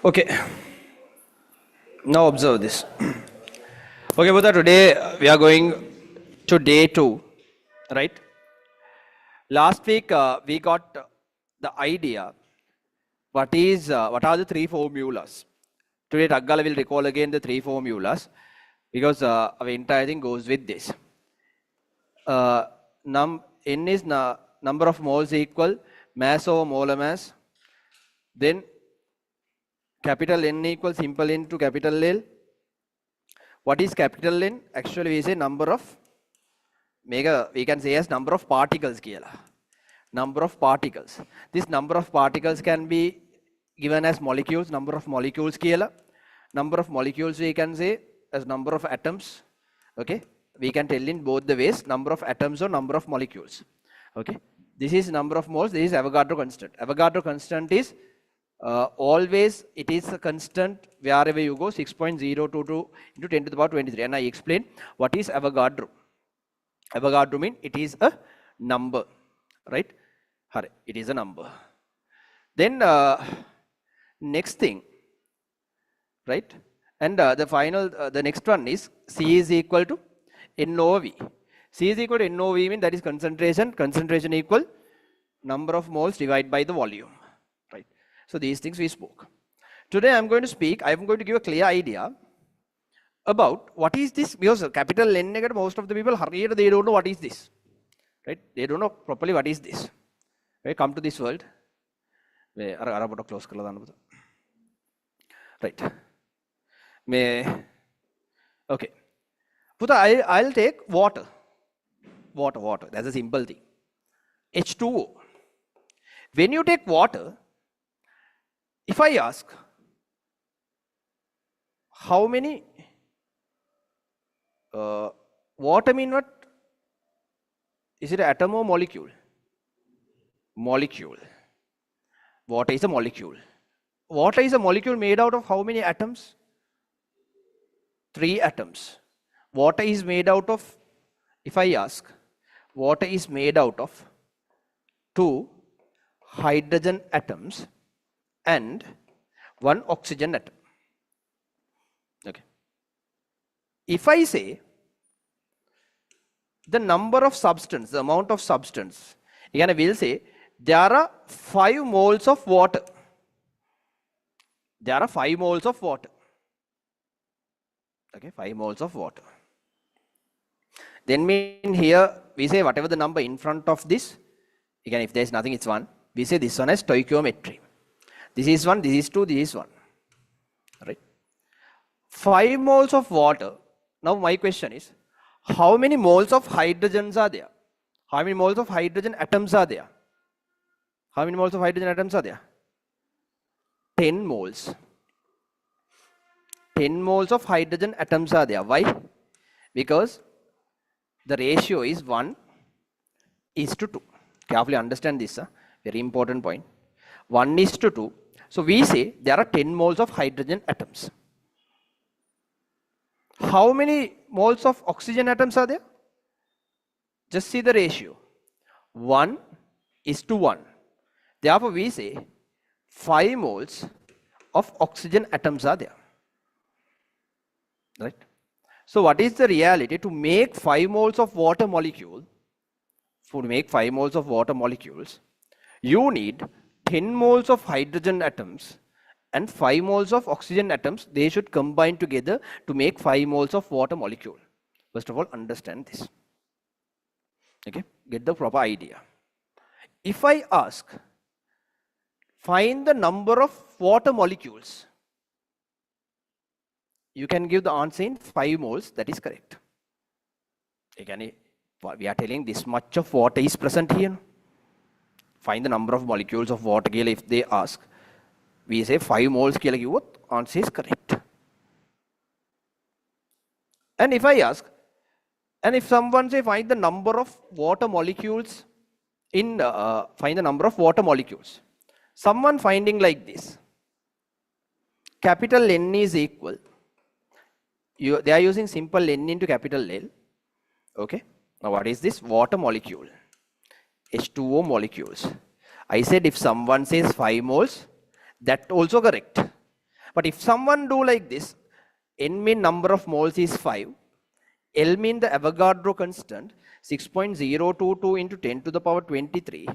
Okay, now observe this. Okay, Buddha, today we are going to day 2, right? Last week we got the idea what are the 3 formulas. Today Taggala will recall again the 3 formulas because our entire thing goes with this. N is number of moles equal mass over molar mass. Then capital N equals simple N to capital L. What is capital N? Actually we say number of we can say as number of particles කියලා. Number of particles. This number of particles can be given as molecules, number of molecules කියලා. Number of molecules we can say as number of atoms. Okay, we can tell in both the ways, number of atoms or number of molecules. Okay, this is number of moles, this is Avogadro constant. Avogadro constant is always it is a constant wherever you go, 6.022 into 10 to the power 23. And I explain what is Avogadro. Avogadro means it is a number, right? It is a number. Then next thing, right? And the final, the next one is C is equal to N over V. C is equal to N over V means that is concentration. Concentration equal number of moles divided by the volume, right? So these things we spoke. Today I am going to speak, I am going to give a clear idea about what is this, because capital N negative, most of the people they don't know what is this, right? They don't know properly what is this. Right? Come to this world. Close right. Okay. I'll take water. Water. That's a simple thing. H2O. When you take water, if I ask how many water mean what? Is it an atom or molecule? Molecule. Water is a molecule. Water is a molecule made out of how many atoms? 3 atoms. Water is made out of, if I ask, water is made out of 2 hydrogen atoms and 1 oxygen atom. Okay. If I say the number of substance, the amount of substance, again I will say there are 5 moles of water. There are 5 moles of water. Okay, 5 moles of water. Then mean here we say whatever the number in front of this, again if there is nothing it's 1. We say this one as stoichiometry. This is 1, this is 2, this is 1. Right? 5 moles of water. Now my question is, how many moles of hydrogens are there? How many moles of hydrogen atoms are there? How many moles of hydrogen atoms are there? 10 moles. 10 moles of hydrogen atoms are there. Why? Because the ratio is 1:2. Carefully understand this, very important point. 1:2. So we say there are 10 moles of hydrogen atoms. How many moles of oxygen atoms are there? Just see the ratio. 1:1. Therefore we say 5 moles of oxygen atoms are there. Right? So what is the reality? To make 5 moles of water molecule, you need 10 moles of hydrogen atoms and 5 moles of oxygen atoms. They should combine together to make 5 moles of water molecule. First of all, understand this. Okay, get the proper idea. If I ask, find the number of water molecules, you can give the answer in 5 moles, that is correct. Again, we are telling this much of water is present here. Find the number of molecules of water, if they ask. We say 5 moles, answer is correct. And if I ask, and if someone say find the number of water molecules find the number of water molecules. Someone finding like this. Capital N is equal. They are using simple N into capital L. Okay. Now what is this? Water molecule. H2O molecules. I said if someone says 5 moles, that also correct. But if someone do like this, N mean number of moles is 5, L mean the Avogadro constant 6.022 into 10 to the power 23,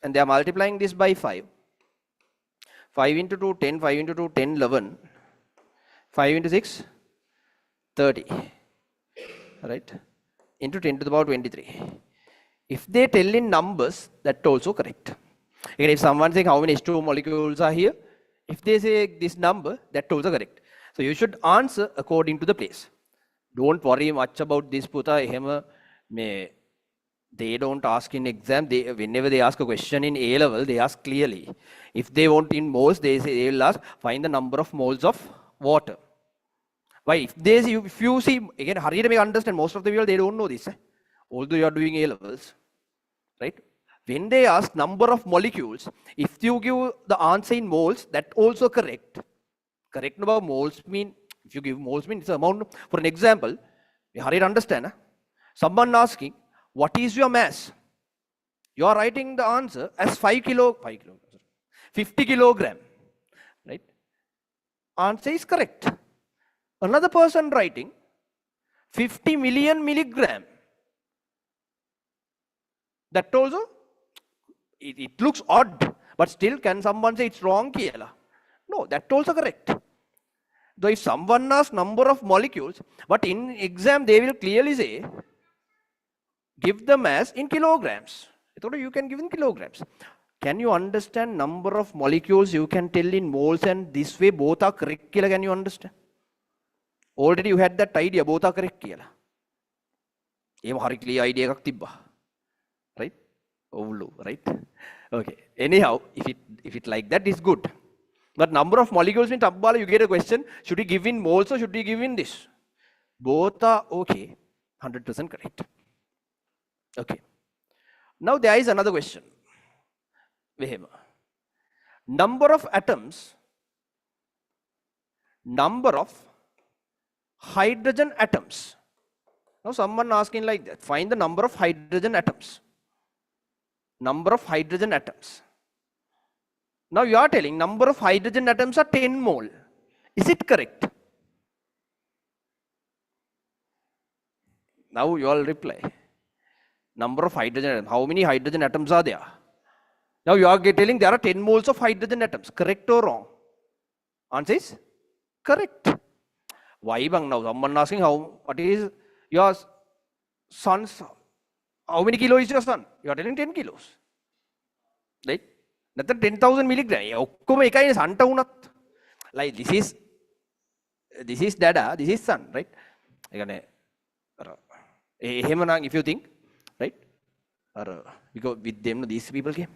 and they are multiplying this by 5. 5 into 2, 10, 5 into 2, 10, 11, 5 into 6, 30, right, into 10 to the power 23. If they tell in numbers, that's also correct. Again, if someone saying how many H2 molecules are here, if they say this number, that's also correct. So you should answer according to the place. Don't worry much about this, Puta. They don't ask in exam. Whenever they ask a question in A level, they ask clearly. If they want in moles, they will ask, find the number of moles of water. Why? If you see, again, hurry to make understand, most of the people, they don't know this. Although you are doing A levels, right? When they ask number of molecules, if you give the answer in moles, that also correct. Correct about moles mean, if you give moles mean, it's amount. For an example, you hurry to understand. Someone asking, what is your mass? You are writing the answer as 50 kilogram, right? Answer is correct. Another person writing 50 million milligram. That also, it looks odd, but still can someone say it's wrong? No, that's also correct. Though if someone asks number of molecules, but in exam they will clearly say, give the mass in kilograms. You can give in kilograms. Can you understand number of molecules you can tell in moles, and this way both are correct? Can you understand? Already you had that idea, both are correct. Very clear idea. Right? Right? Okay. Anyhow, if it like that is good. But number of molecules in Tabbala, you get a question, should we give in moles or should we give in this? Both are okay. 100% correct. Okay. Now there is another question. Number of atoms, number of hydrogen atoms. Now someone asking like that, find the number of hydrogen atoms. Number of hydrogen atoms. Now you are telling number of hydrogen atoms are 10 mole. Is it correct? Now you all reply. Number of hydrogen atoms. How many hydrogen atoms are there? Now you are telling there are 10 moles of hydrogen atoms. Correct or wrong? Answer is correct. Why bang now? Someone asking what is your son's, how many kilos is your son? You are telling 10 kilos. Right? That's 10,000 milligram. Like this is dada, this is son, right? If you think, right? Because with them these people came.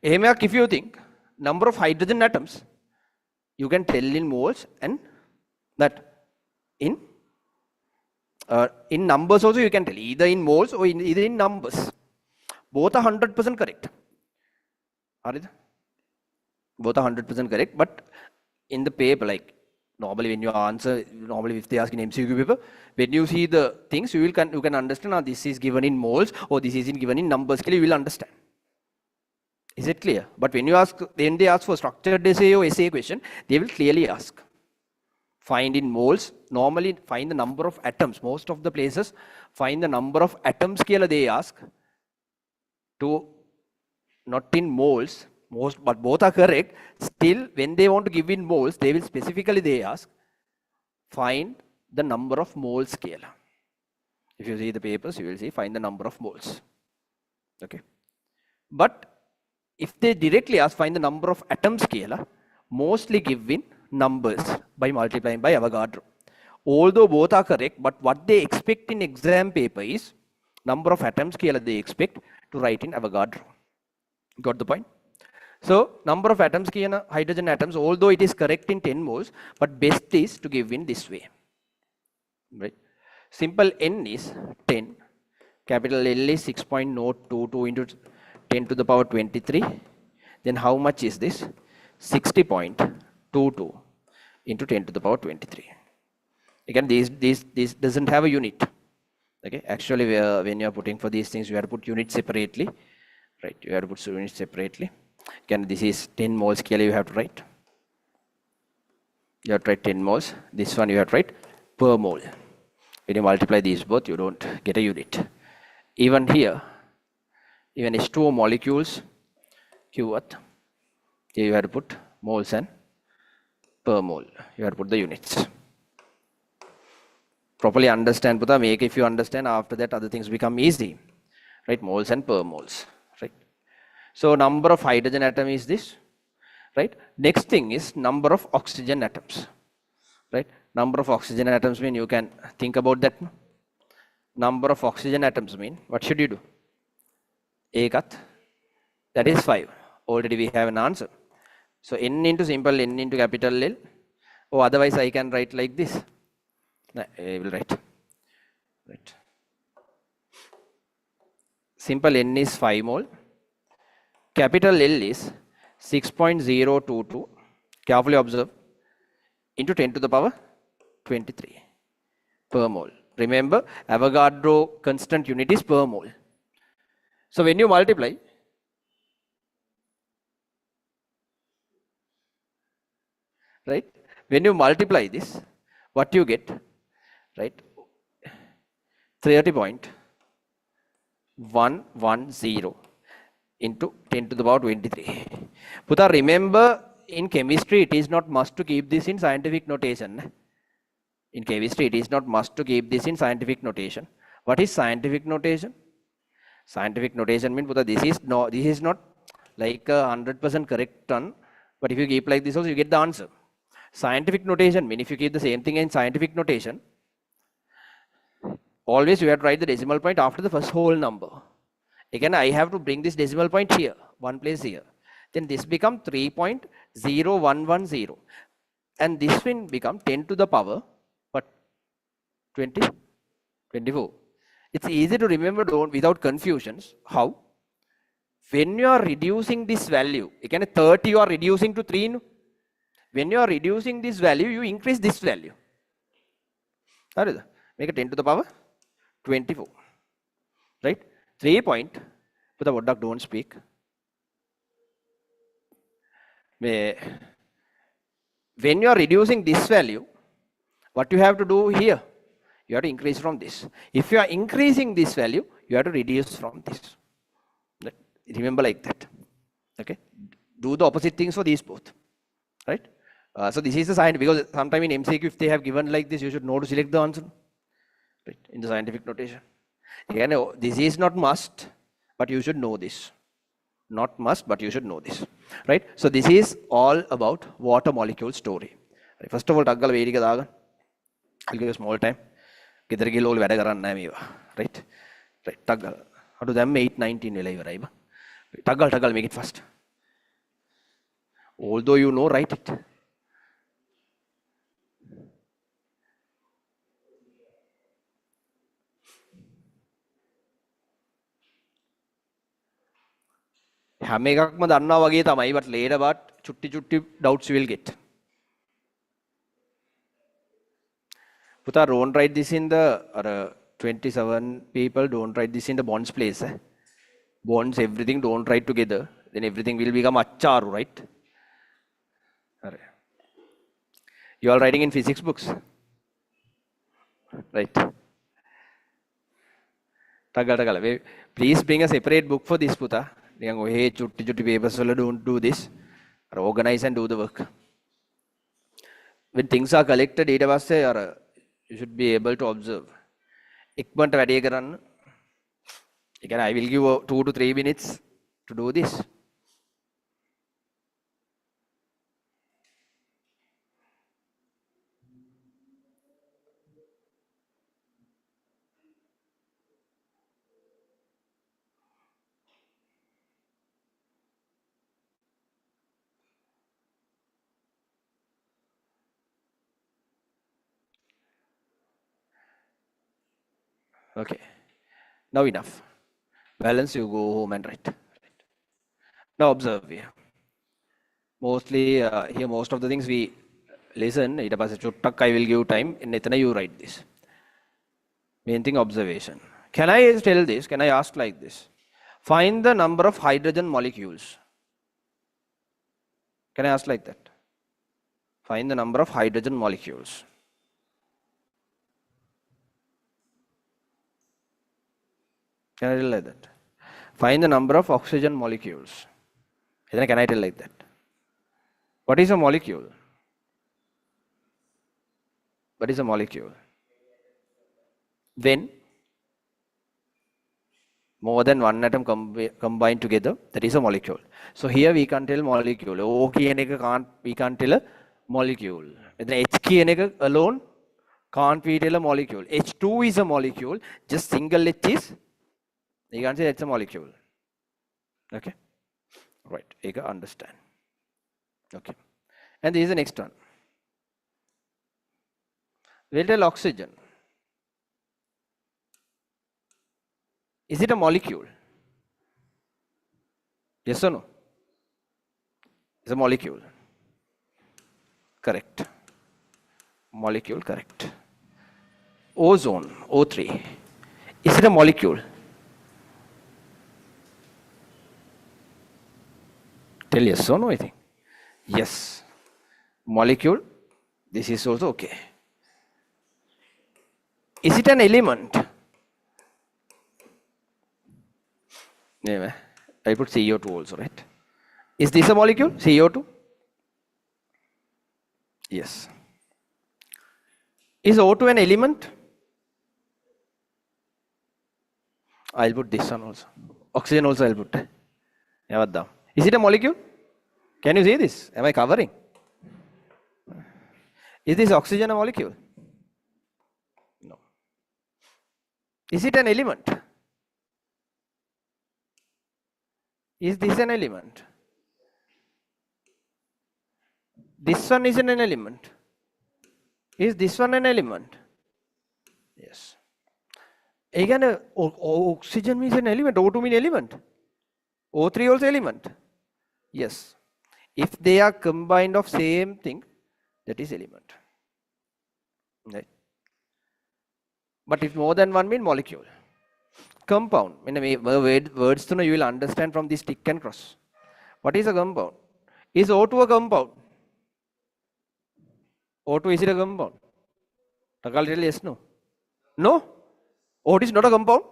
If you think number of hydrogen atoms, you can tell in moles, and that in numbers also you can tell, either in moles or either in numbers. Both are 100% correct. Both are 100% correct, but in the paper, like normally when you answer, normally if they ask in MCQ paper, when you see the things, you can understand, this is given in moles or this is given in numbers, you will understand. Is it clear? But when they ask for structured essay or essay question, they will clearly ask. Find in moles, normally find the number of atoms. Most of the places find the number of atoms they ask. To not in moles, but both are correct. Still, when they want to give in moles, they will specifically ask, find the number of moles scalar. If you see the papers, you will see find the number of moles. Okay. But if they directly ask find the number of atoms scalar, mostly give in numbers by multiplying by Avogadro. Although both are correct, but what they expect in exam paper is number of atoms scalar they expect to write in Avogadro. Got the point? So number of atoms scalar, hydrogen atoms, although it is correct in 10 moles, but best is to give in this way. Right? Simple N is 10, capital L is 6.022 into 10 to the power 23. Then how much is this? 60.22 into 10 to the power 23. Again, this doesn't have a unit. Okay, actually, when you are putting for these things, you have to put units separately. Right, you have to put units separately. Again, this is 10 moles clearly you have to write. You have to write 10 moles. This one you have to write per mole. When you multiply these both, you don't get a unit. Even here, even H2O molecules, Q what? Here you have to put moles and per mole. You have to put the units. Properly understand, Putha, make if you understand, after that other things become easy. Right, moles and per moles. Right. So number of hydrogen atom is this. Right. Next thing is number of oxygen atoms. Right. Number of oxygen atoms mean you can think about that. Number of oxygen atoms mean what should you do? Ekat. That is 5. Already we have an answer. So n into simple n into capital L. Oh, otherwise I can write like this. I will write. Right. Simple n is 5 mole. Capital L is 6.022. Carefully observe. Into 10 to the power 23 per mole. Remember, Avogadro constant unit is per mole. So when you multiply, right? When you multiply this, what you get, right? 30.110 into 10 to the power 23. Putha, remember, in chemistry, it is not must to keep this in scientific notation. In chemistry, it is not must to keep this in scientific notation. What is scientific notation? Scientific notation means, Putha, this is not like a 100% correct one, but if you keep like this also, you get the answer. Scientific notation means if you keep the same thing in scientific notation, always you have to write the decimal point after the first whole number. Again, I have to bring this decimal point here, one place here. Then this becomes 3.0110. And this will become 10 to the power, what? 20? 24. It's easy to remember without confusions. How? When you are reducing this value, again 30 you are reducing to 3. No? When you are reducing this value, you increase this value. Make it 10 to the power 24. Right? 3 point. But the word don't speak. When you are reducing this value, what you have to do here? You have to increase from this. If you are increasing this value, you have to reduce from this. Remember like that. Okay? Do the opposite things for these both. Right? So this is the sign, because sometime in MCQ, if they have given like this, you should know to select the answer. Right? In the scientific notation. Again, this is not must, but you should know this. Not must, but you should know this. Right? So this is all about water molecule story. Right? First of all, I'll give you a small time. Right? Right? Taggal. How do them 8:19 Taggal, make it fast. Although you know, write it. හැම එකක්ම දන්නවා වගේ තමයි, but later but චුට්ටි doubts you will get. Putha, don't write this in the 27 people, don't write this in the bonds place. Bonds, everything don't write together, then everything will become acharu, right? You are writing in physics books, right? Tagala, please bring a separate book for this, Putha. Hey, chutti papers, don't do this. Organize and do the work. When things are collected, data you should be able to observe. Again, I will give you 2 to 3 minutes to do this. Okay. Now enough. Balance, you go home and write. Now observe here. Mostly here, most of the things we listen. I will give time. In Nitana, you write this. Main thing, observation. Can I tell this? Can I ask like this? Find the number of hydrogen molecules. Can I ask like that? Find the number of hydrogen molecules. Can I tell like that? Find the number of oxygen molecules. Then can I tell like that? What is a molecule? What is a molecule? When more than one atom combined together, that is a molecule. So here we can't tell molecule. O we can't tell a molecule. H alone can't we tell a molecule. H2 is a molecule. Just single H is, you can't say it's a molecule. Okay. Right. You can understand. Okay. And this is the next one. We'll tell oxygen. Is it a molecule? Yes or no? It's a molecule. Correct. Molecule, correct. Ozone, O3. Is it a molecule? Tell yes or no, I think. Yes. Molecule. This is also okay. Is it an element? Yeah, I put CO2 also, right? Is this a molecule? CO2? Yes. Is O2 an element? I'll put this one also. Oxygen also I'll put. Is it a molecule? Can you see this? Am I covering? Is this oxygen a molecule? No. Is it an element? Is this an element? This one isn't an element. Is this one an element? Yes. Again, oxygen means an element. O2 means element. O3 also element. Yes. If they are combined of same thing, that is element. Right. But if more than one mean molecule. Compound. Words you will understand from this tick and cross. What is a compound? Is O2 a compound? O2 is it a compound? Takal tell yes, no? No? O2 is not a compound.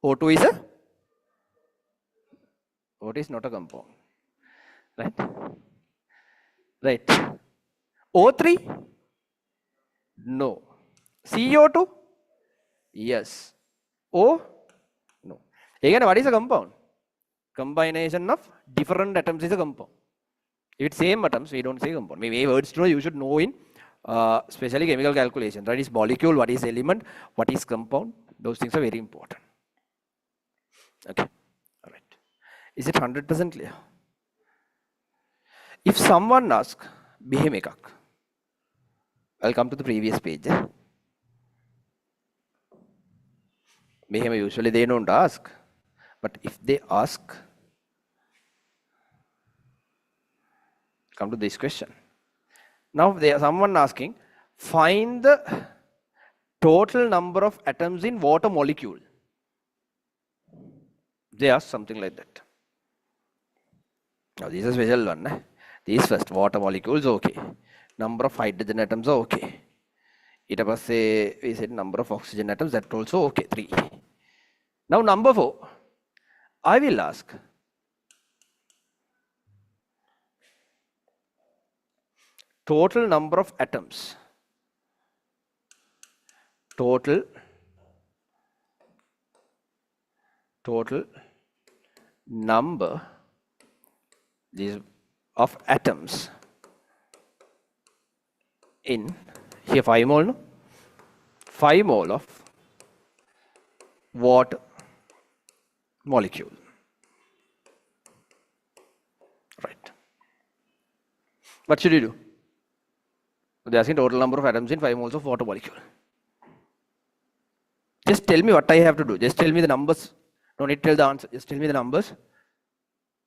O2 is a? O2 is not a compound. Right? Right. O3? No. CO2? Yes. O? No. Again, what is a compound? Combination of different atoms is a compound. If it's same atoms, we don't say compound. Maybe words you should know in especially chemical calculation. What is molecule, what is element, what is compound. Those things are very important. Okay. All right. Is it 100% clear? If someone asks, I'll come to the previous page. Usually they don't ask. But if they ask, come to this question. Now there someone asking, find the total number of atoms in water molecule. They ask something like that. Now this is a special one. This first, water molecules, okay. Number of hydrogen atoms are okay. We said number of oxygen atoms, that also okay, 3. Now number 4, I will ask, total number of atoms. Total number of atoms in, here 5 mole, no? 5 mole of water molecule. Right. What should you do? They're asking total number of atoms in 5 moles of water molecule. Just tell me what I have to do. Just tell me the numbers. Don't need to tell the answer. Just tell me the numbers.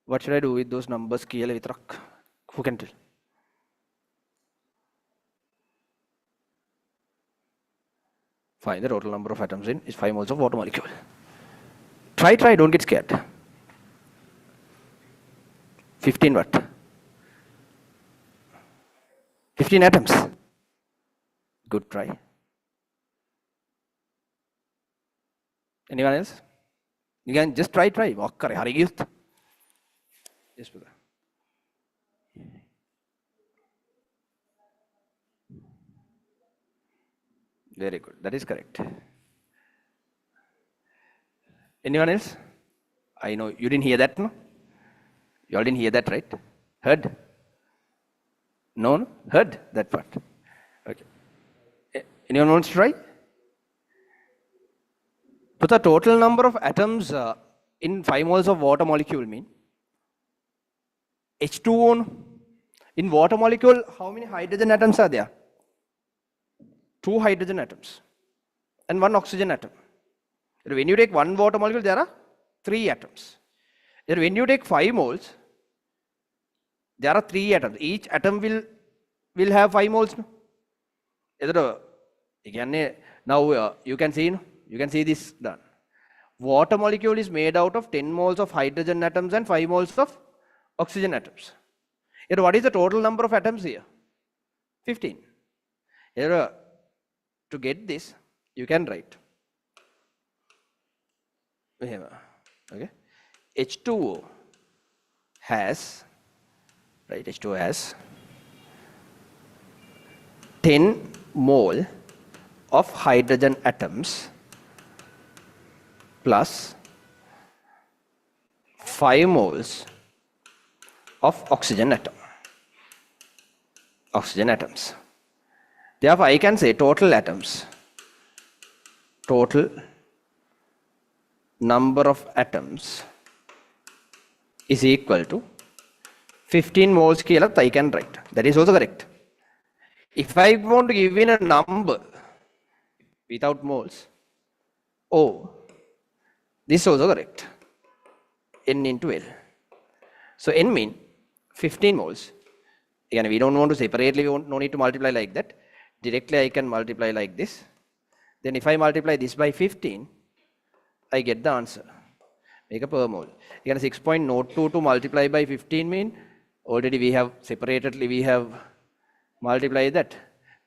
What should I do with those numbers? Who can tell? Find the total number of atoms in is 5 moles of water molecule. Try, don't get scared. 15 what? 15 atoms. Good try. Anyone else? You can just try. Hari youth. Yes, brother. Very good. That is correct. Anyone else? I know you didn't hear that, no? You all didn't hear that, right? Heard? No? Heard that part. Okay. Anyone wants to try? Put the total number of atoms in 5 moles of water molecule mean H2O. In water molecule, how many hydrogen atoms are there? 2 hydrogen atoms and 1 oxygen atom. When you take 1 water molecule, there are 3 atoms. When you take 5 moles, there are 3 atoms. Each atom will have 5 moles. Now you can see this done. Water molecule is made out of 10 moles of hydrogen atoms and 5 moles of oxygen atoms. What is the total number of atoms here? 15. To get this, you can write. Okay. H2O has, right? H2O has 10 mole of hydrogen atoms plus 5 moles of oxygen atoms. Therefore, I can say total atoms, total number of atoms is equal to 15 moles කියලා I can write. That is also correct. If I want to give in a number without moles, this is also correct. N into L. So N mean 15 moles. Again, we don't want to separately, no need to multiply like that. Directly I can multiply like this. Then if I multiply this by 15, I get the answer. Make a per mole. Again, 6.02 to multiply by 15 mean already we have separately we have multiplied that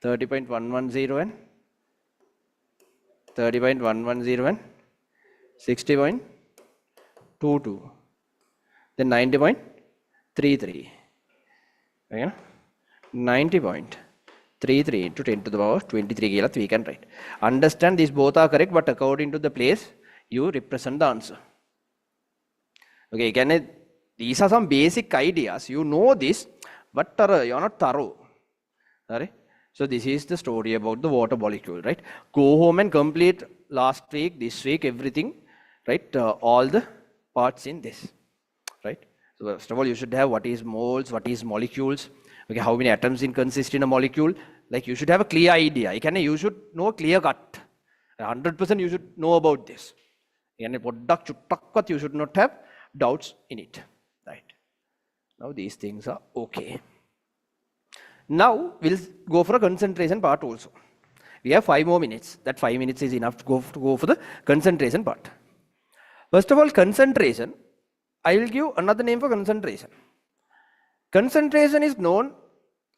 30.110 and 30.110 and 60.22. Then 90.33. Again, 90.33 into 10 to the power 23 we can write. Understand these both are correct, but according to the place you represent the answer. Okay, again, these are some basic ideas. You know this, but you are not thorough. Sorry? So this is the story about the water molecule, right? Go home and complete last week, this week, everything, right? All the parts in this, right? So first of all, you should have what is moles, what is molecules, okay, how many atoms consist in a molecule. Like you should have a clear idea. You should know clear cut. 100% you should know about this. You should not have doubts in it, right? Now these things are okay. Now we'll go for a concentration part also. We have 5 more minutes. That 5 minutes is enough to go for the concentration part. First of all, concentration. I will give another name for concentration. Concentration is known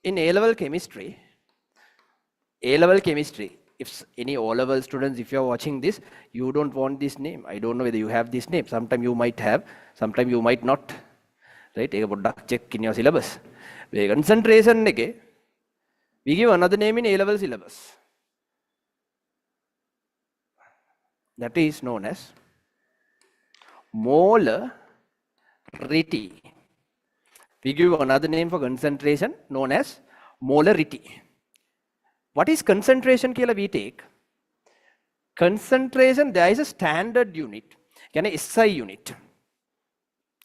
in A-level chemistry. A-level chemistry. If any O-level students, if you are watching this, you don't want this name. I don't know whether you have this name. Sometime you might have, sometime you might not. Right? Check in your syllabus. Concentration, we give another name in A-level syllabus. That is known as molarity. We give another name for concentration known as molarity. What is concentration we take? Concentration, there is a standard unit, SI unit.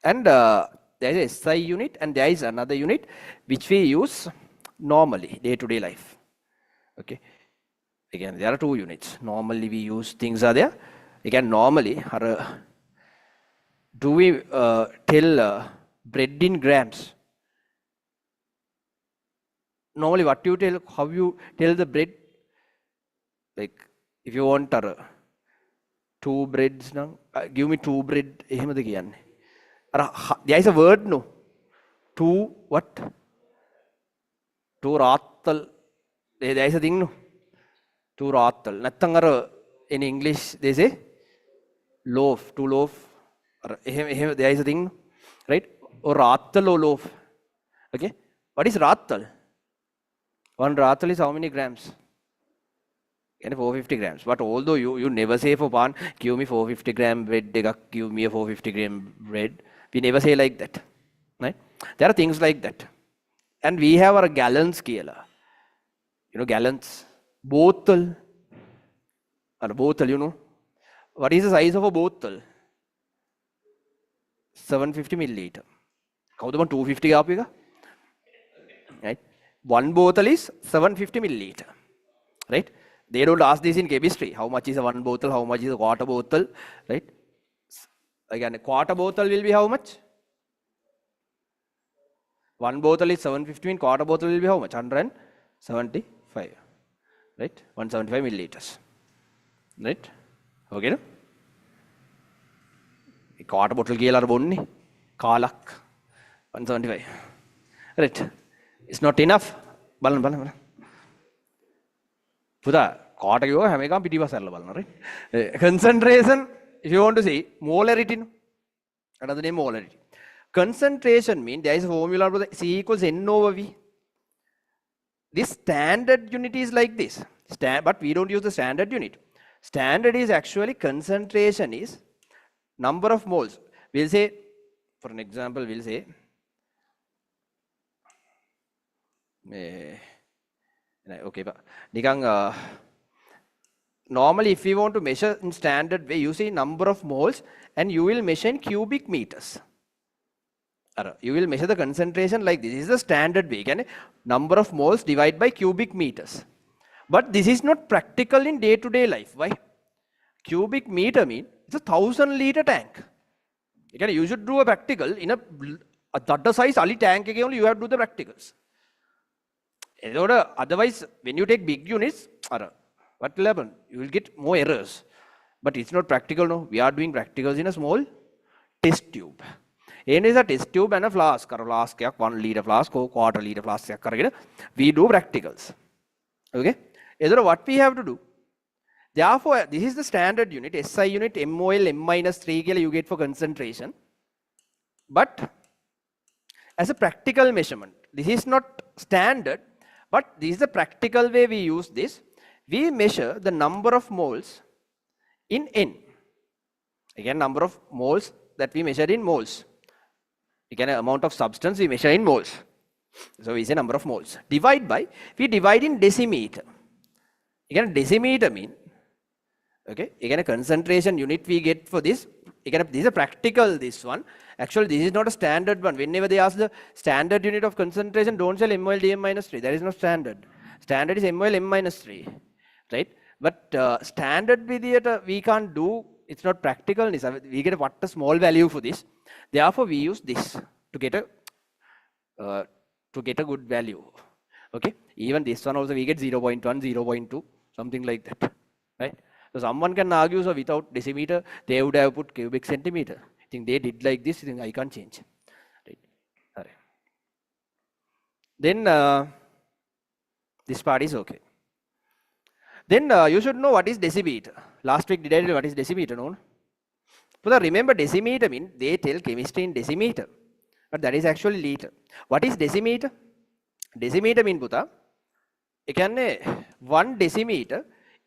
And there is a SI unit and there is another unit which we use normally, day-to-day life. Okay. Again, there are 2 units. Normally we use things are there. Again, normally, do we tell bread in grams? Normally, what you tell, how you tell the bread? Like, if you want 2 breads, give me 2 bread. There is a word, no? 2 what? 2 රාත්තල් there is a thing no 2 රාත්තල් නැත්තම් අර in English they say loaf 2 loaf එහෙම there is a thing no? Right or රාත්තල් or loaf okay what is රාත්තල් 1 රාත්තල් is how many grams and 450 grams but although you never say for one give me 450 gram bread එකක් give me a 450 gram bread we never say like that right there are things like that and we have our gallons කියලා you know gallons bottle you know what is the size of a bottle 750 milliliter කවුද මම 250 ගාපු එක right one bottle is 750 milliliter right they don't ask this in chemistry how much is a one bottle how much is a quarter bottle right again a quarter bottle will be how much one bottle is 750 mean quarter bottle will be how much 175 right 175 milliliters right okay no quarter bottle කියලා අර බොන්නේ කාලක් 175 right it's not enough බලන්න පුතා කාට කිව්ව හැම එකම පිටිපස්ස ඇරලා බලන්න right concentration if you want to see molarity no another name molarity concentration mean there is a formula for C equals N over V this standard unit is like this but we don't use the standard unit standard is actually concentration is number of moles we'll say for an example we'll say okay නිකන් normally if we want to measure in standard way you see number of moles and you will measure in cubic meters you will measure the concentration like this is the standard way number of moles divided by cubic meters but this is not practical in day to day life why cubic meter mean it's a 1000 liter tank you should do a practical in a data size ali tank එකේ only you have to do the practicals otherwise when you take big units what will happen you will get more errors but it's not practical no we are doing practicals in a small test tube and is a test tube and a flask flask 1 liter flask or quarter liter flask we do practicals okay what we have to do therefore this is the standard unit SI unit MOL M-3 you get for concentration but as a practical measurement this is not standard but this is the practical way we use this we measure the number of moles in N again number of moles that we measure in moles again amount of substance we measure in moles so we say number of moles divide by we divide in decimeter again decimeter mean okay again a concentration unit we get for this again this is a practical this one actually this is not a standard one whenever they ask the standard unit of concentration don't say MOL DM-3 there is no standard is MOL M-3 right but standard with it we can't do it's not practical we get what a small value for this therefore we use this to get a good value okay even this one also we get 0.1 0.2 something like that right so someone can argue so without decimeter they would have put cubic centimeter I think they did like this I can't change right then this part is okay then you should know what is decimeter last week did I tell what is decimeter no but remember decimeter mean they tell chemistry in decimeter but that is actually liter what is decimeter decimeter mean puta ekane 1 decimeter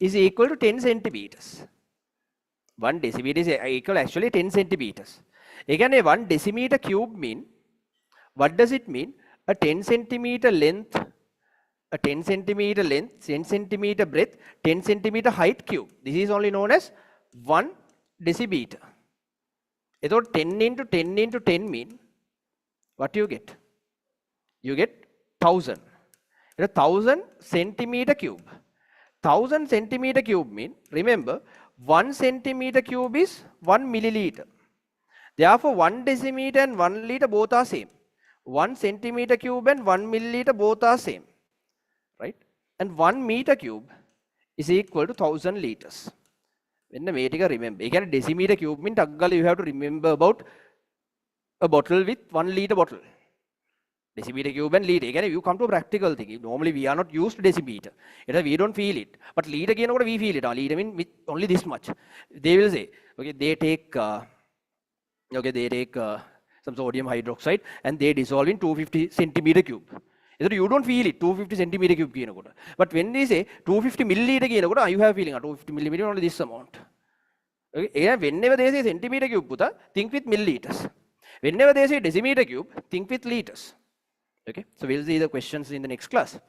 is equal to 10 centimeters 1 decimeter is equal actually 10 centimeters ekane 1 decimeter cube mean what does it mean a 10 centimeter length a 10 centimeter length 10 centimeter breadth 10 centimeter height cube this is only known as 1 decimeter ethot 10 into 10 into 10 mean what you get 1000 1000 centimeter cube 1000 centimeter cube mean remember 1 centimeter cube is 1 milliliter therefore 1 decimeter and 1 liter both are same 1 centimeter cube and 1 milliliter both are same right and 1 meter cube is equal to 1000 liters when the meter remember again decimeter cube mean you have to remember about a bottle with 1 liter bottle Decimeter cube and liter. Again, you come to a practical thing. Normally, we are not used to decimeter. We don't feel it. But liter, we feel it. Liter means with only this much. They will say, okay, they take some sodium hydroxide and they dissolve in 250 centimeter cube. You don't feel it, 250 centimeter cube. But when they say 250 milliliter, you have a feeling 250 millimeter only this amount. Okay? Whenever they say centimeter cube, think with milliliters. Whenever they say decimeter cube, think with liters. Okay, so we'll see the questions in the next class.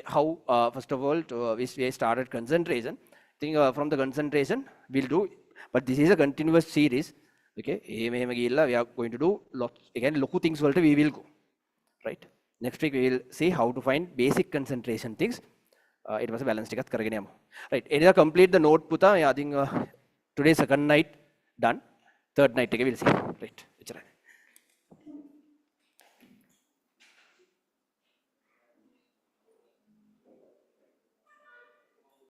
How first of all we started concentration. I think from the concentration we'll do, but this is a continuous series. Okay, we are going to do lots again. Loku things we will go right. Next week we will see how to find basic concentration things. It was a balanced ticket. Right, anyway, complete the note. I think today second night done. Third night we will see. Right.